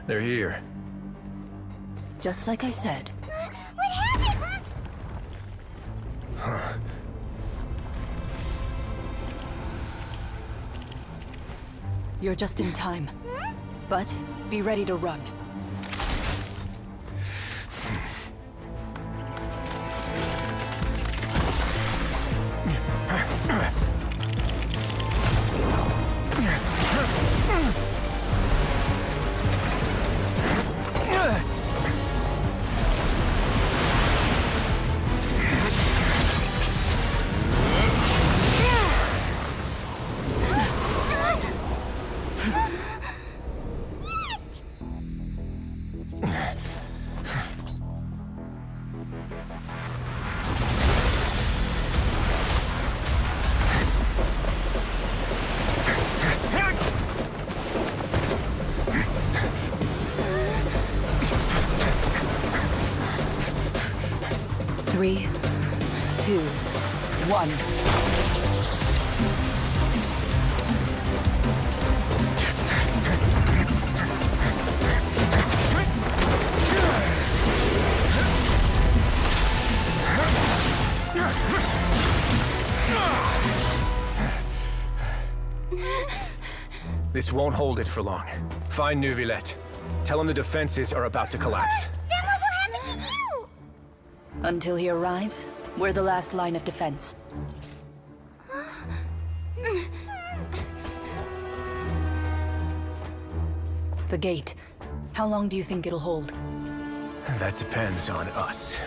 They're here. Just like I said. What happened? You're just in time. But be ready to run. Three, two, one. This won't hold it for long. Find Neuvillette. Tell him the defenses are about to collapse. Then what will happen to you? Until he arrives, we're the last line of defense. The gate. How long do you think it'll hold? That depends on us.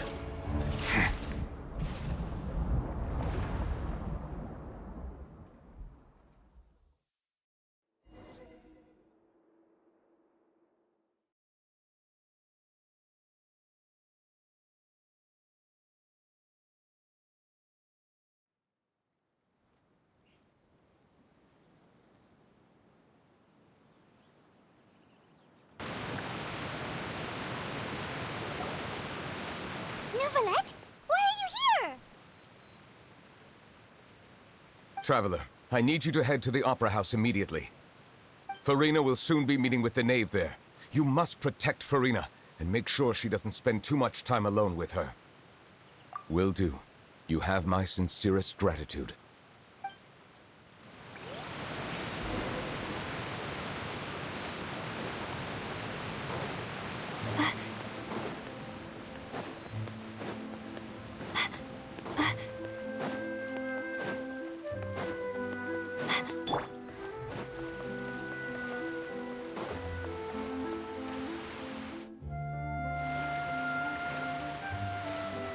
Neuvillette? Why are you here? Traveler, I need you to head to the Opera House immediately. Furina will soon be meeting with the Knave there. You must protect Furina, and make sure she doesn't spend too much time alone with her. Will do. You have my sincerest gratitude.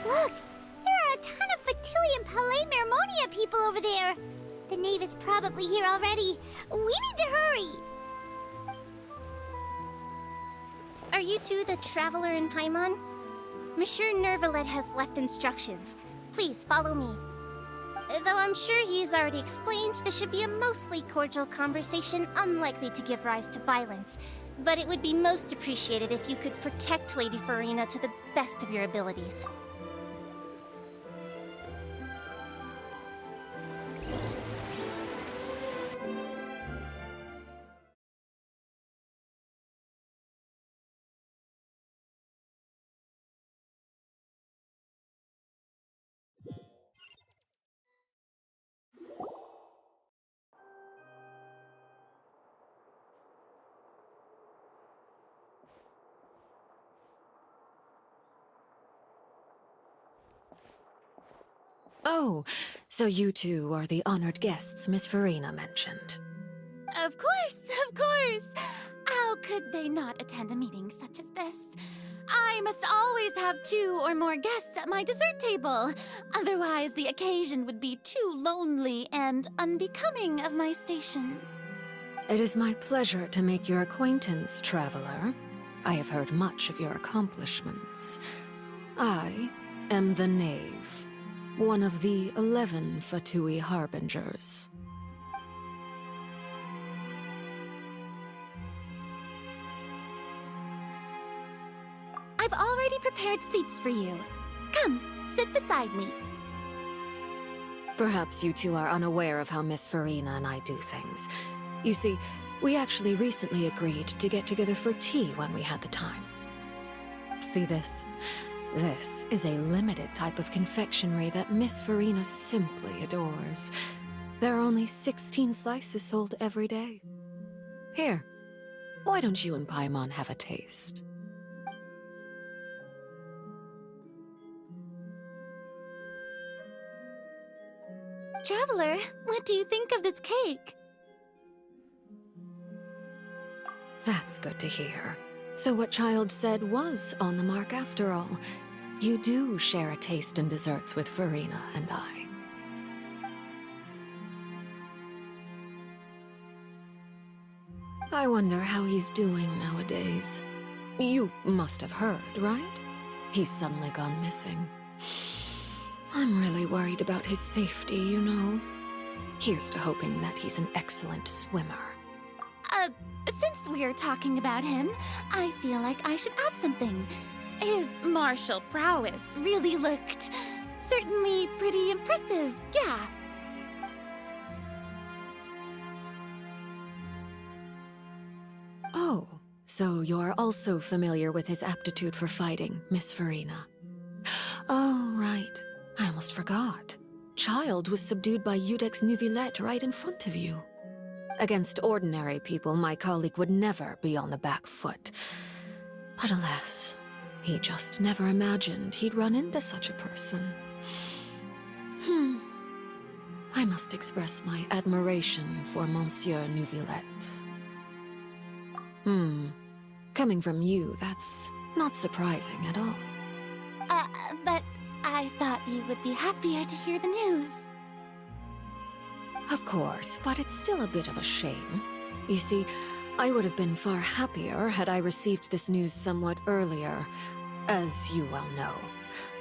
Look! There are a ton of Fatui Palais Mermonia people over there! The Knave is probably here already. We need to hurry! Are you two the Traveler and Paimon? Monsieur Neuvillette has left instructions. Please follow me. Though I'm sure he's already explained, this should be a mostly cordial conversation, unlikely to give rise to violence. But it would be most appreciated if you could protect Lady Furina to the best of your abilities. Oh, so you two are the honored guests Miss Furina mentioned. Of course, of course! How could they not attend a meeting such as this? I must always have 2 or more guests at my dessert table. Otherwise, the occasion would be too lonely and unbecoming of my station. It is my pleasure to make your acquaintance, Traveler. I have heard much of your accomplishments. I am the Knave, one of the 11 Fatui Harbingers. I've already prepared seats for you. Come, sit beside me. Perhaps you two are unaware of how Miss Furina and I do things. You see, We actually recently agreed to get together for tea when we had the time. See this? This is a limited type of confectionery that Miss Furina simply adores. There are only 16 slices sold every day. Here, why don't you and Paimon have a taste? Traveler, what do you think of this cake? That's good to hear. So what Child said was on the mark after all. You do share a taste in desserts with Furina and I. I wonder how he's doing nowadays. You must have heard, right? He's suddenly gone missing. I'm really worried about his safety, you know. Here's to hoping that he's an excellent swimmer. Since we're talking about him, I feel like I should add something. His martial prowess really looked certainly pretty impressive, yeah. Oh, so you're also familiar with his aptitude for fighting, Miss Furina. Oh, right. I almost forgot. Child was subdued by Iudex Neuvillette right in front of you. Against ordinary people, my colleague would never be on the back foot. But alas, he just never imagined he'd run into such a person. I must express my admiration for Monsieur Neuvillette. Coming from you, that's not surprising at all. But I thought you would be happier to hear the news. Of course, but it's still a bit of a shame. You see, I would have been far happier had I received this news somewhat earlier. As you well know,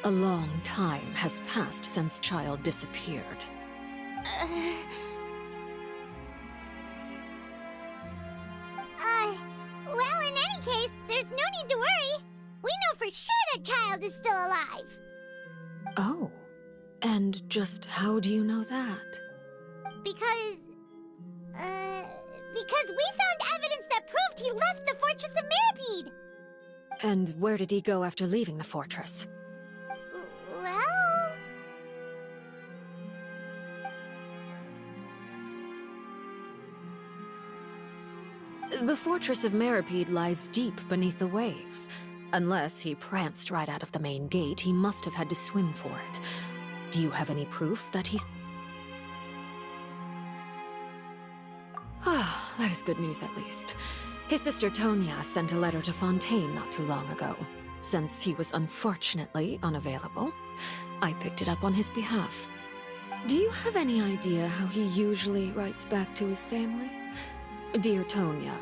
a long time has passed since Child disappeared. Well, in any case, there's no need to worry. We know for sure that Child is still alive. Oh, and just how do you know that? Because we found evidence that proved he left the Fortress of Meripede. And where did he go after leaving the fortress? Well... The Fortress of Meripede lies deep beneath the waves. Unless he pranced right out of the main gate, he must have had to swim for it. Do you have any proof that he's... Ah, that is good news at least. His sister Tonya sent a letter to Fontaine not too long ago. Since he was unfortunately unavailable, I picked it up on his behalf. Do you have any idea how he usually writes back to his family? Dear Tonya,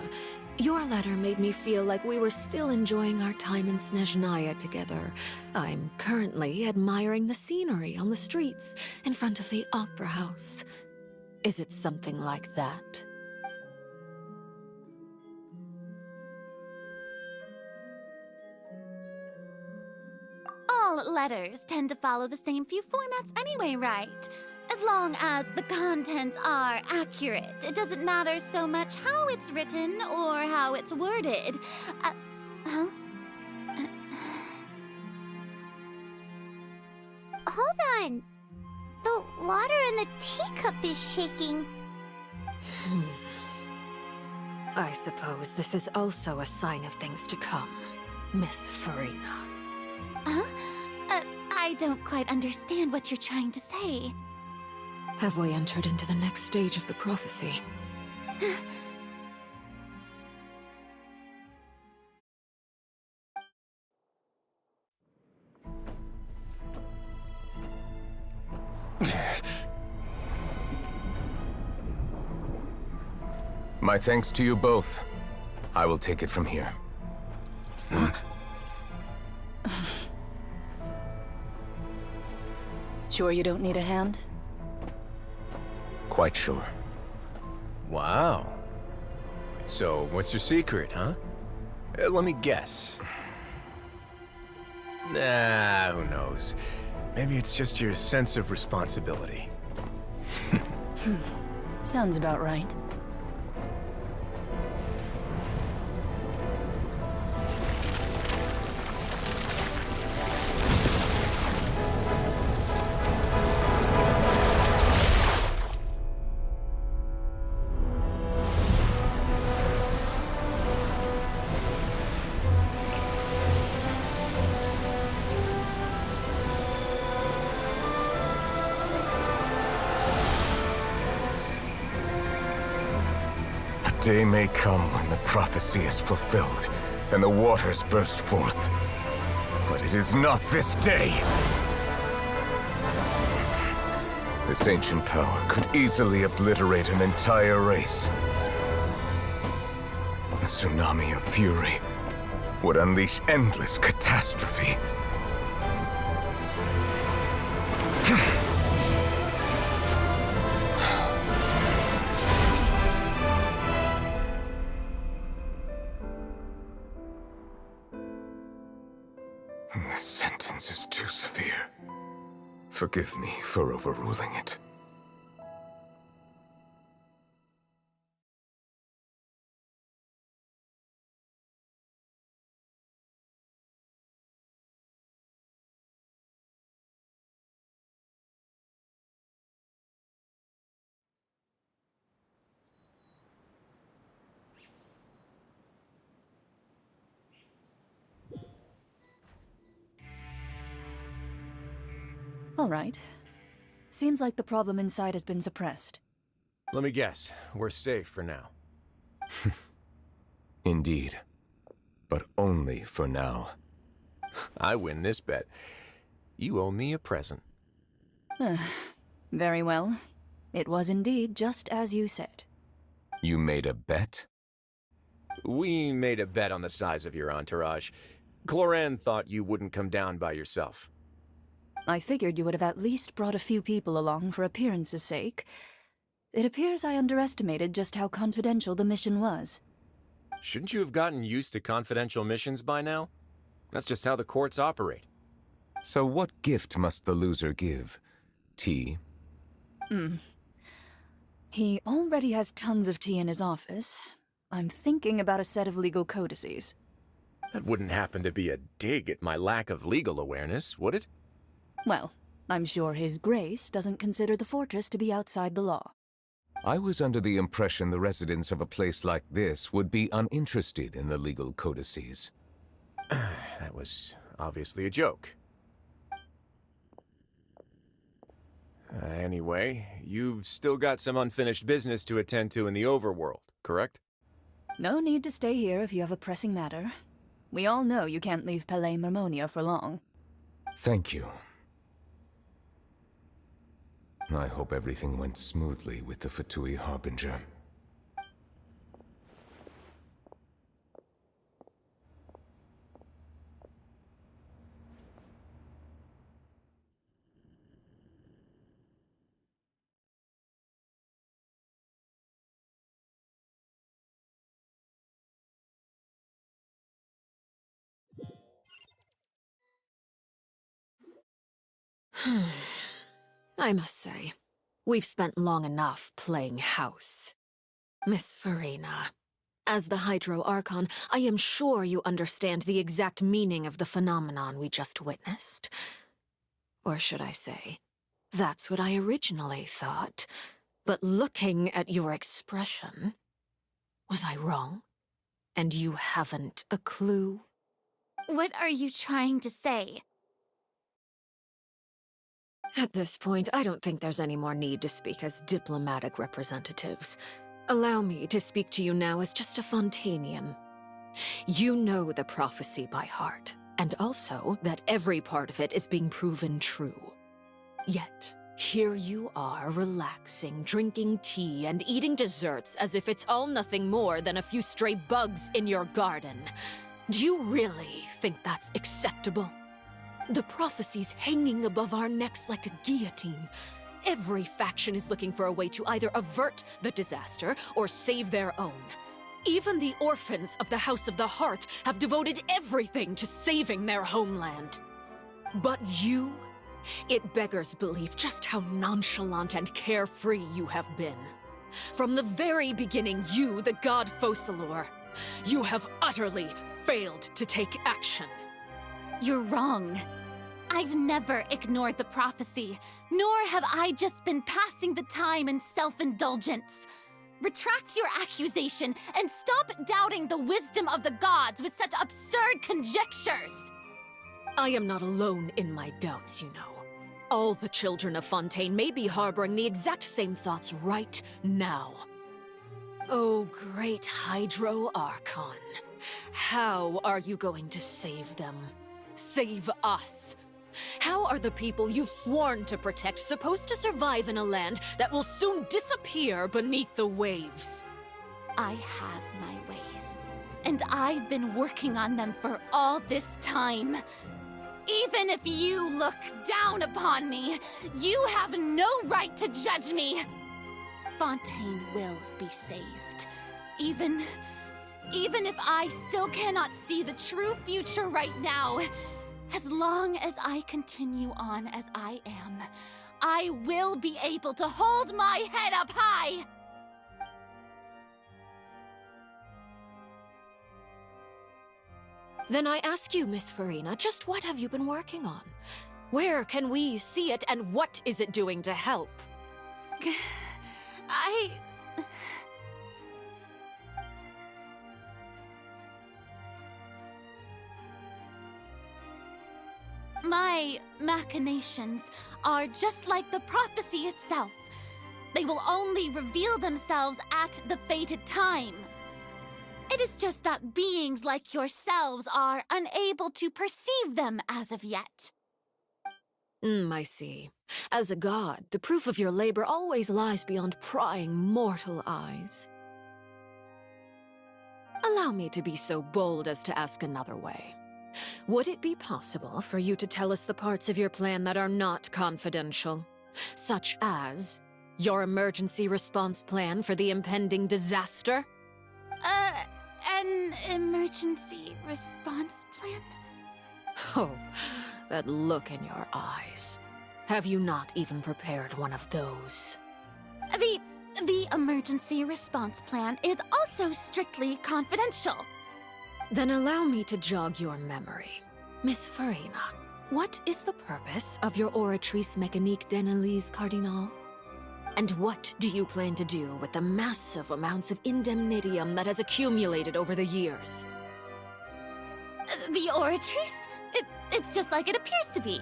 your letter made me feel like we were still enjoying our time in Snezhnaya together. I'm currently admiring the scenery on the streets in front of the Opera House. Is it something like that? All letters tend to follow the same few formats anyway, right? As long as the contents are accurate, it doesn't matter so much how it's written or how it's worded. Huh? Hold on. The water in the teacup is shaking. I suppose this is also a sign of things to come, Miss Furina. Huh? I don't quite understand what you're trying to say. Have we entered into the next stage of the prophecy? My thanks to you both. I will take it from here. Sure you don't need a hand? Quite sure. Wow. So, what's your secret, huh? Let me guess. Nah, who knows? Maybe it's just your sense of responsibility. Sounds about right. day may come when the prophecy is fulfilled and the waters burst forth. But it is not this day! This ancient power could easily obliterate an entire race. A tsunami of fury would unleash endless catastrophe. This sentence is too severe. Forgive me for overruling it. All right. Seems like the problem inside has been suppressed. Let me guess. We're safe for now. Indeed. But only for now. I win this bet. You owe me a present. Very well. It was indeed just as you said. You made a bet? We made a bet on the size of your entourage. Cloran thought you wouldn't come down by yourself. I figured you would have at least brought a few people along for appearance's sake. It appears I underestimated just how confidential the mission was. Shouldn't you have gotten used to confidential missions by now? That's just how the courts operate. So what gift must the loser give? Tea? He already has tons of tea in his office. I'm thinking about a set of legal codices. That wouldn't happen to be a dig at my lack of legal awareness, would it? Well, I'm sure His Grace doesn't consider the fortress to be outside the law. I was under the impression the residents of a place like this would be uninterested in the legal codices. That was obviously a joke. Anyway, you've still got some unfinished business to attend to in the overworld, correct? No need to stay here if you have a pressing matter. We all know you can't leave Palais Mermonia for long. Thank you. I hope everything went smoothly with the Fatui Harbinger. I must say, we've spent long enough playing house. Miss Farina, as the Hydro Archon, I am sure you understand the exact meaning of the phenomenon we just witnessed. Or should I say, that's what I originally thought. But looking at your expression, was I wrong? And you haven't a clue? What are you trying to say? At this point, I don't think there's any more need to speak as diplomatic representatives. Allow me to speak to you now as just a Fontainian. You know the prophecy by heart, and also that every part of it is being proven true. Yet, here you are relaxing, drinking tea, and eating desserts as if it's all nothing more than a few stray bugs in your garden. Do you really think that's acceptable? The prophecy's hanging above our necks like a guillotine. Every faction is looking for a way to either avert the disaster or save their own. Even the orphans of the House of the Hearth have devoted everything to saving their homeland. But you? It beggars belief just how nonchalant and carefree you have been. From the very beginning, you, the god Focalors, you have utterly failed to take action. You're wrong. I've never ignored the prophecy, nor have I just been passing the time in self-indulgence. Retract your accusation and stop doubting the wisdom of the gods with such absurd conjectures! I am not alone in my doubts, you know. All the children of Fontaine may be harboring the exact same thoughts right now. Oh, great Hydro Archon. How are you going to save them? Save us? How are the people you've sworn to protect supposed to survive in a land that will soon disappear beneath the waves? I have my ways, and I've been working on them for all this time. Even if you look down upon me, you have no right to judge me. Fontaine will be saved. Even if I still cannot see the true future right now, as long as I continue on as I am, I will be able to hold my head up high! Then I ask you, Miss Farina, just what have you been working on? Where can we see it, and what is it doing to help? My machinations are just like the prophecy itself. They will only reveal themselves at the fated time. It is just that beings like yourselves are unable to perceive them as of yet. I see. As a god, the proof of your labor always lies beyond prying mortal eyes. Allow me to be so bold as to ask another way. Would it be possible for you to tell us the parts of your plan that are not confidential? Such as your emergency response plan for the impending disaster? An emergency response plan? Oh, that look in your eyes. Have you not even prepared one of those? The emergency response plan is also strictly confidential. Then allow me to jog your memory. Miss Farina, what is the purpose of your Oratrice Mécanique d'Analyse Cardinal? And what do you plan to do with the massive amounts of indemnitium that has accumulated over the years? The Oratrice? It's just like it appears to be.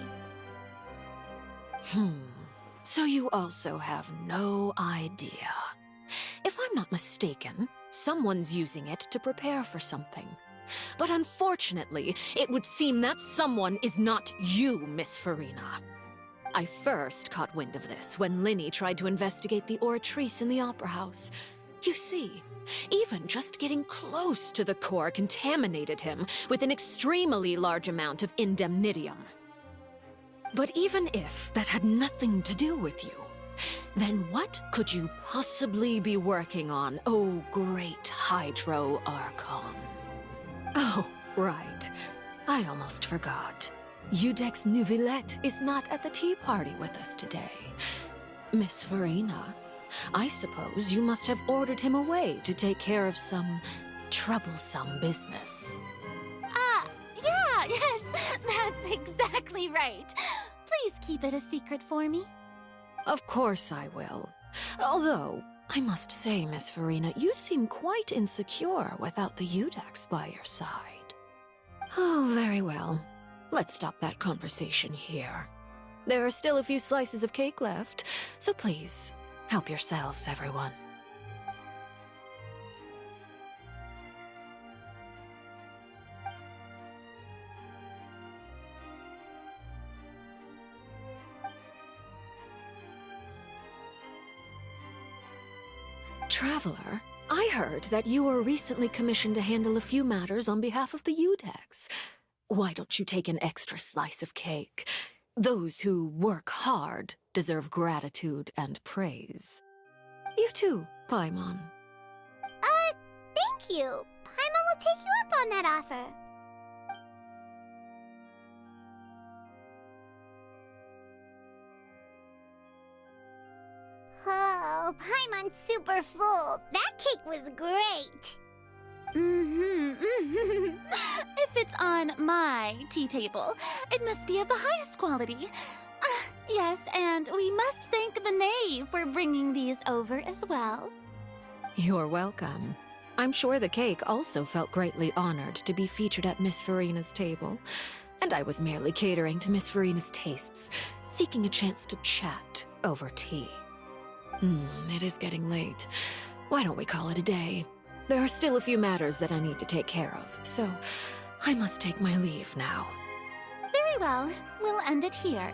So you also have no idea. If I'm not mistaken, someone's using it to prepare for something. But unfortunately, it would seem that someone is not you, Miss Farina. I first caught wind of this when Lyney tried to investigate the Oratrice in the Opera House. You see, even just getting close to the core contaminated him with an extremely large amount of indemnitium. But even if that had nothing to do with you, then what could you possibly be working on, oh great Hydro Archon? Oh, right. I almost forgot. Udex Neuvillette is not at the tea party with us today. Miss Farina, I suppose you must have ordered him away to take care of some troublesome business. Yes, that's exactly right. Please keep it a secret for me. Of course I will. Although, I must say, Miss Farina, you seem quite insecure without the Udex by your side. Oh, very well. Let's stop that conversation here. There are still a few slices of cake left, so please, help yourselves, everyone. Traveler, I heard that you were recently commissioned to handle a few matters on behalf of the Udex. Why don't you take an extra slice of cake? Those who work hard deserve gratitude and praise. You too, Paimon. Thank you. Paimon will take you up on that offer. Oh, Paimon's super full. That cake was great. If it's on my tea table, it must be of the highest quality. Yes, and we must thank the knave for bringing these over as well. You're welcome. I'm sure the cake also felt greatly honored to be featured at Miss Farina's table. And I was merely catering to Miss Farina's tastes, seeking a chance to chat over tea. It is getting late. Why don't we call it a day? There are still a few matters that I need to take care of, so I must take my leave now. Very well. We'll end it here.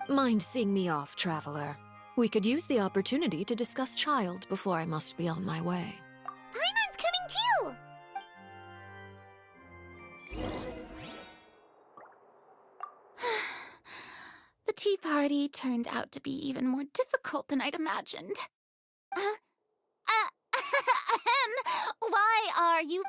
Mind seeing me off, Traveler? We could use the opportunity to discuss Child before I must be on my way. Paimon's coming too! The tea party turned out to be even more difficult than I'd imagined. Why are you...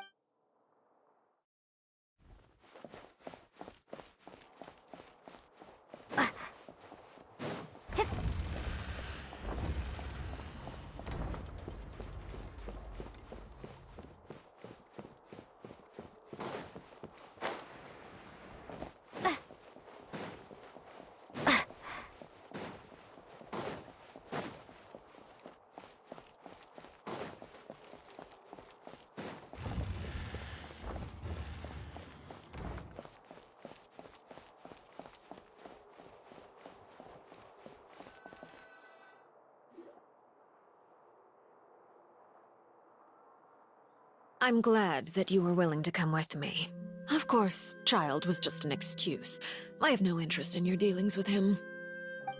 I'm glad that you were willing to come with me. Of course, Child was just an excuse. I have no interest in your dealings with him.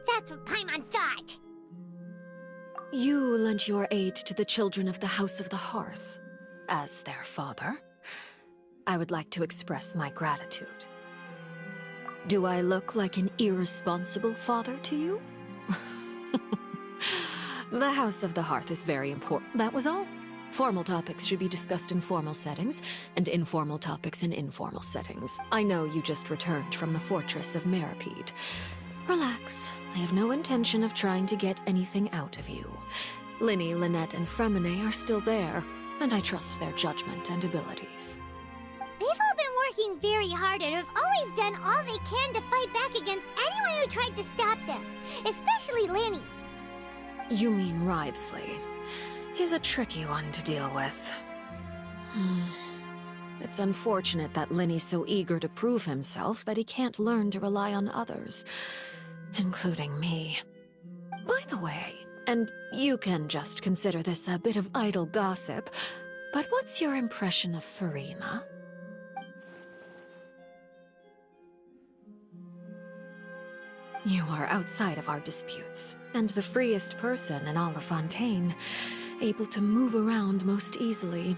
That's what Paimon thought! You lent your aid to the children of the House of the Hearth. As their father, I would like to express my gratitude. Do I look like an irresponsible father to you? The House of the Hearth is very important. That was all. Formal topics should be discussed in formal settings, and informal topics in informal settings. I know you just returned from the fortress of Meripede. Relax. I have no intention of trying to get anything out of you. Lyney, Lynette, and Freminet are still there, and I trust their judgment and abilities. They've all been working very hard and have always done all they can to fight back against anyone who tried to stop them, especially Lyney. You mean Wriothesley. He's a tricky one to deal with. It's unfortunate that Lyney's so eager to prove himself that he can't learn to rely on others, including me. By the way, and you can just consider this a bit of idle gossip, but what's your impression of Furina? You are outside of our disputes, and the freest person in all of Fontaine, able to move around most easily.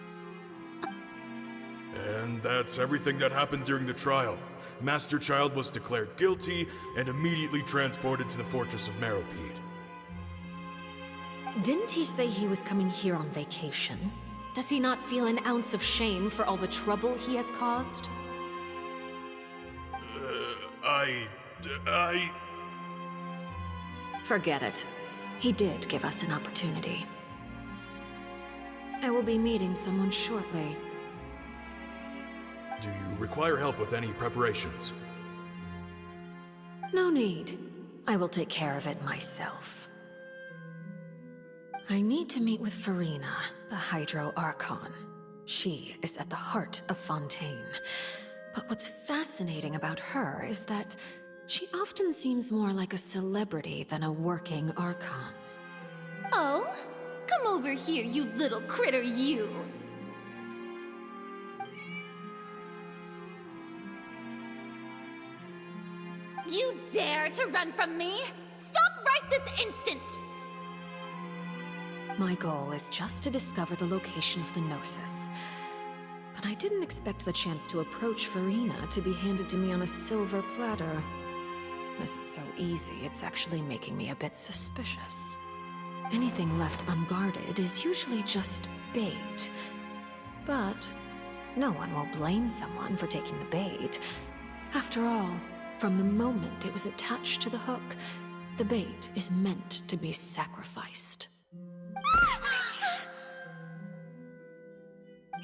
And that's everything that happened during the trial. Master Child was declared guilty and immediately transported to the Fortress of Meripede. Didn't he say he was coming here on vacation? Does he not feel an ounce of shame for all the trouble he has caused? Forget it. He did give us an opportunity. I will be meeting someone shortly. Do you require help with any preparations? No need. I will take care of it myself. I need to meet with Furina, the Hydro Archon. She is at the heart of Fontaine. But what's fascinating about her is that she often seems more like a celebrity than a working Archon. Oh? Come over here, you little critter, you! You dare to run from me? Stop right this instant! My goal is just to discover the location of the Gnosis. But I didn't expect the chance to approach Furina to be handed to me on a silver platter. This is so easy, it's actually making me a bit suspicious. Anything left unguarded is usually just bait. But no one will blame someone for taking the bait. After all, from the moment it was attached to the hook, the bait is meant to be sacrificed.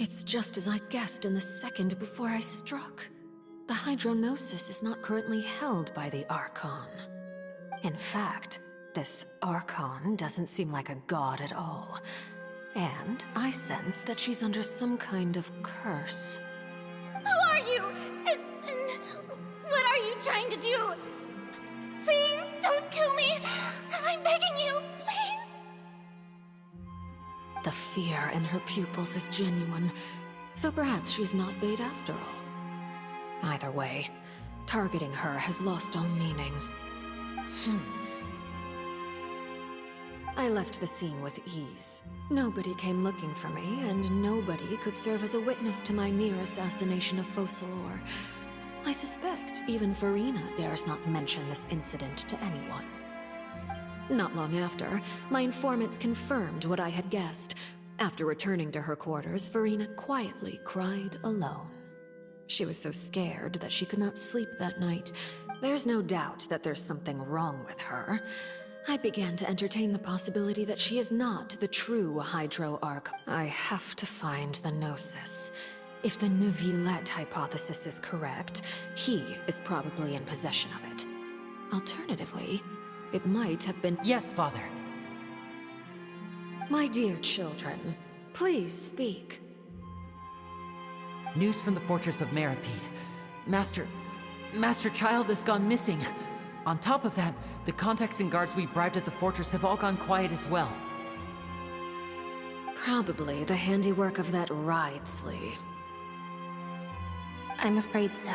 It's just as I guessed in the second before I struck. The Hydronosis is not currently held by the Archon. In fact, this Archon doesn't seem like a god at all. And I sense that she's under some kind of curse. Who are you? And what are you trying to do? Please don't kill me! I'm begging you, please! the fear in her pupils is genuine, so perhaps she's not bait after all. Either way, targeting her has lost all meaning. I left the scene with ease. Nobody came looking for me, and nobody could serve as a witness to my near assassination of Focalor. I suspect even Farina dares not mention this incident to anyone. Not long after, my informants confirmed what I had guessed. After returning to her quarters, Farina quietly cried alone. She was so scared that she could not sleep that night. There's no doubt that there's something wrong with her. I began to entertain the possibility that she is not the true Hydro Arc. I have to find the Gnosis. If the Neuvillette hypothesis is correct, he is probably in possession of it. Alternatively, it might have been— Yes, Father. My dear children, please speak. News from the Fortress of Meripede. Master Child has gone missing. On top of that, the contacts and guards we bribed at the fortress have all gone quiet as well. Probably the handiwork of that Wriothesley. I'm afraid so.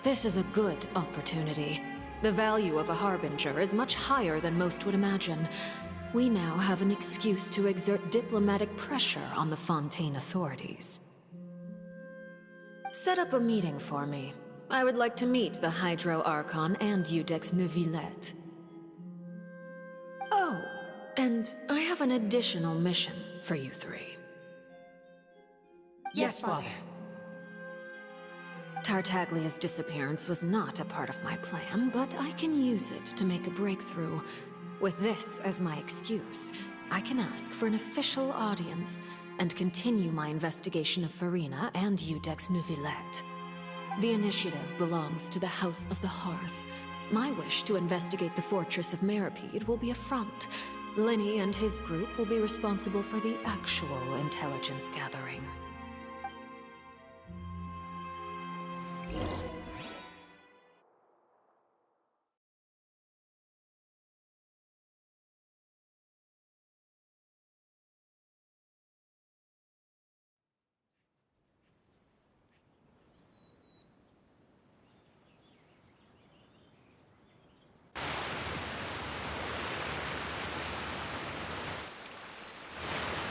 This is a good opportunity. The value of a Harbinger is much higher than most would imagine. We now have an excuse to exert diplomatic pressure on the Fontaine authorities. Set up a meeting for me. I would like to meet the Hydro Archon and Iudex Neuvillette. Oh, and I have an additional mission for you three. Yes, Father. Tartaglia's disappearance was not a part of my plan, but I can use it to make a breakthrough. With this as my excuse, I can ask for an official audience and continue my investigation of Farina and Iudex Neuvillette. The initiative belongs to the House of the Hearth. My wish to investigate the Fortress of Meripede will be a front. Lenny and his group will be responsible for the actual intelligence gathering.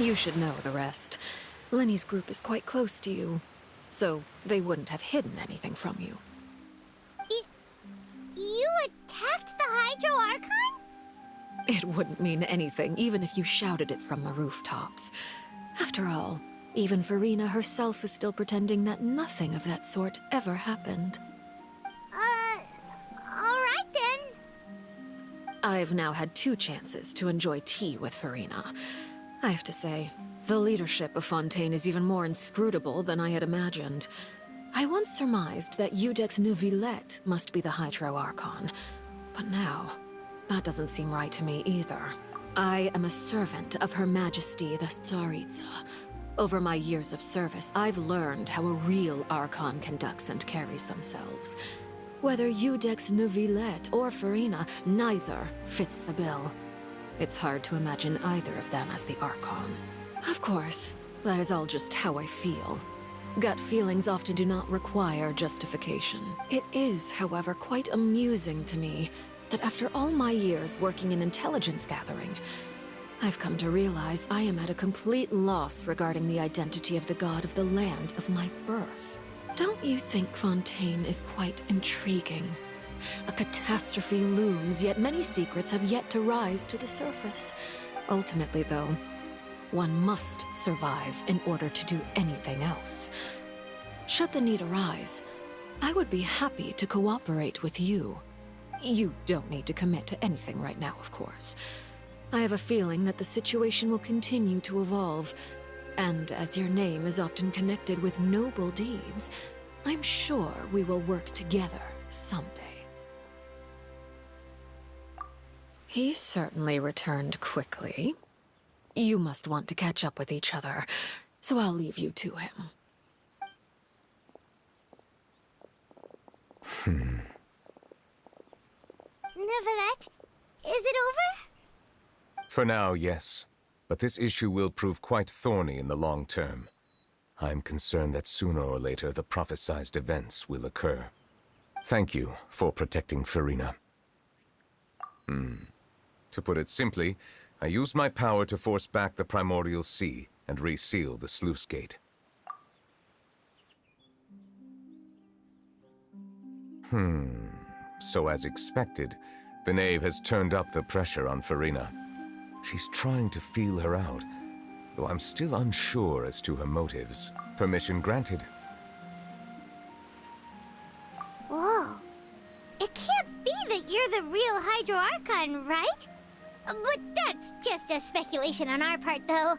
You should know the rest. Lenny's group is quite close to you, so they wouldn't have hidden anything from you. You attacked the Hydro Archon? It wouldn't mean anything, even if you shouted it from the rooftops. After all, even Farina herself is still pretending that nothing of that sort ever happened. Alright then. I've now had 2 chances to enjoy tea with Farina. I have to say, the leadership of Fontaine is even more inscrutable than I had imagined. I once surmised that Iudex Neuvillette must be the Hydro Archon, but now, that doesn't seem right to me either. I am a servant of Her Majesty the Tsaritsa. Over my years of service, I've learned how a real Archon conducts and carries themselves. Whether Iudex Neuvillette or Farina, neither fits the bill. It's hard to imagine either of them as the Archon. Of course, that is all just how I feel. Gut feelings often do not require justification. It is, however, quite amusing to me that after all my years working in intelligence gathering, I've come to realize I am at a complete loss regarding the identity of the god of the land of my birth. Don't you think Fontaine is quite intriguing? A catastrophe looms, yet many secrets have yet to rise to the surface. Ultimately, though, one must survive in order to do anything else. Should the need arise, I would be happy to cooperate with you. You don't need to commit to anything right now, of course. I have a feeling that the situation will continue to evolve, and as your name is often connected with noble deeds, I'm sure we will work together someday. He certainly returned quickly. You must want to catch up with each other, so I'll leave you to him. Neuvillette, is it over? For now, yes. but this issue will prove quite thorny in the long term. I'm concerned that sooner or later the prophesized events will occur. Thank you for protecting Furina. To put it simply, I used my power to force back the Primordial Sea and reseal the sluice gate. So as expected, the Knave has turned up the pressure on Furina. She's trying to feel her out, though I'm still unsure as to her motives. Permission granted. Whoa. It can't be that you're the real Hydro Archon, right? But that's just a speculation on our part, though.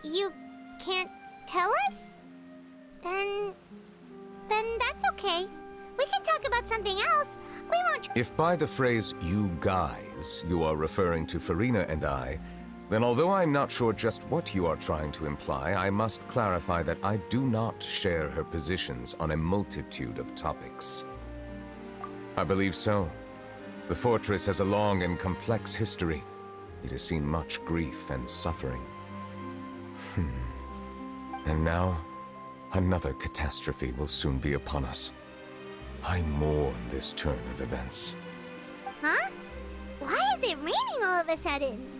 You can't tell us? Then that's okay. We can talk about something else. We won't. If by the phrase, you guys, you are referring to Furina and I, then although I'm not sure just what you are trying to imply, I must clarify that I do not share her positions on a multitude of topics. I believe so. The fortress has a long and complex history. It has seen much grief and suffering. And now, another catastrophe will soon be upon us. I mourn this turn of events. Huh? Why is it raining all of a sudden?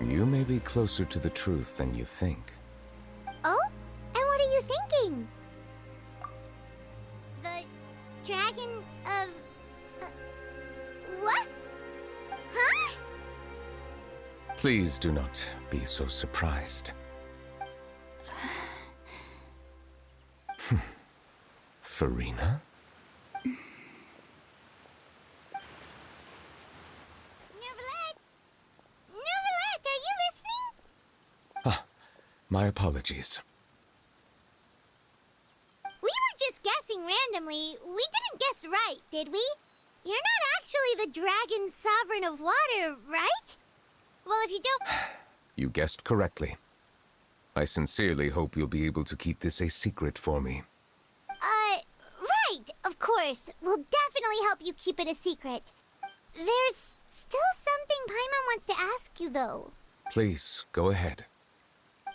You may be closer to the truth than you think. Oh? And what are you thinking? The dragon of... what? Huh? Please do not be so surprised. Furina? Neuvillette, are you listening? My apologies. We were just guessing randomly. We didn't guess right, did we? You're not actually the dragon sovereign of water, right? Well, if you don't... You guessed correctly. I sincerely hope you'll be able to keep this a secret for me. Right, of course. We'll definitely help you keep it a secret. There's still something Paimon wants to ask you, though. Please, go ahead.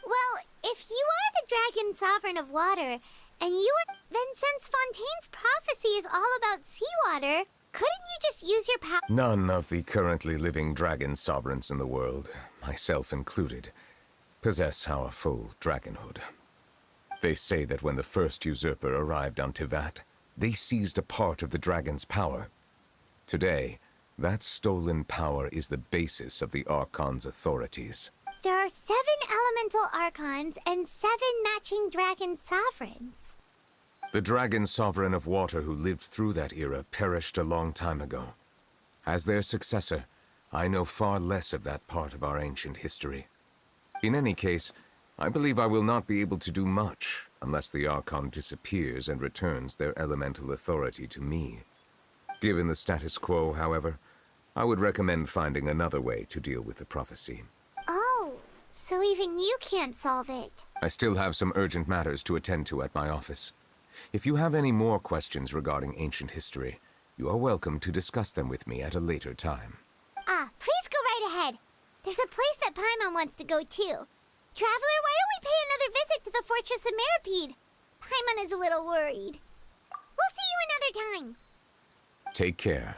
Well, if you are the dragon sovereign of water, and you were... then since Fontaine's prophecy is all about seawater, couldn't you just use your power... None of the currently living dragon sovereigns in the world, myself included, possess our full dragonhood. They say that when the first usurper arrived on Teyvat, they seized a part of the dragon's power. Today, that stolen power is the basis of the Archon's authorities. There are 7 elemental archons and 7 matching dragon sovereigns. The dragon sovereign of water who lived through that era perished a long time ago. As their successor, I know far less of that part of our ancient history. In any case, I believe I will not be able to do much unless the Archon disappears and returns their elemental authority to me. Given the status quo, however, I would recommend finding another way to deal with the prophecy. Oh, so even you can't solve it. I still have some urgent matters to attend to at my office. If you have any more questions regarding ancient history, you are welcome to discuss them with me at a later time. Please go right ahead. There's a place that Paimon wants to go too. Traveler, why don't we pay another visit to the Fortress of Meropide? Paimon is a little worried. We'll see you another time. Take care.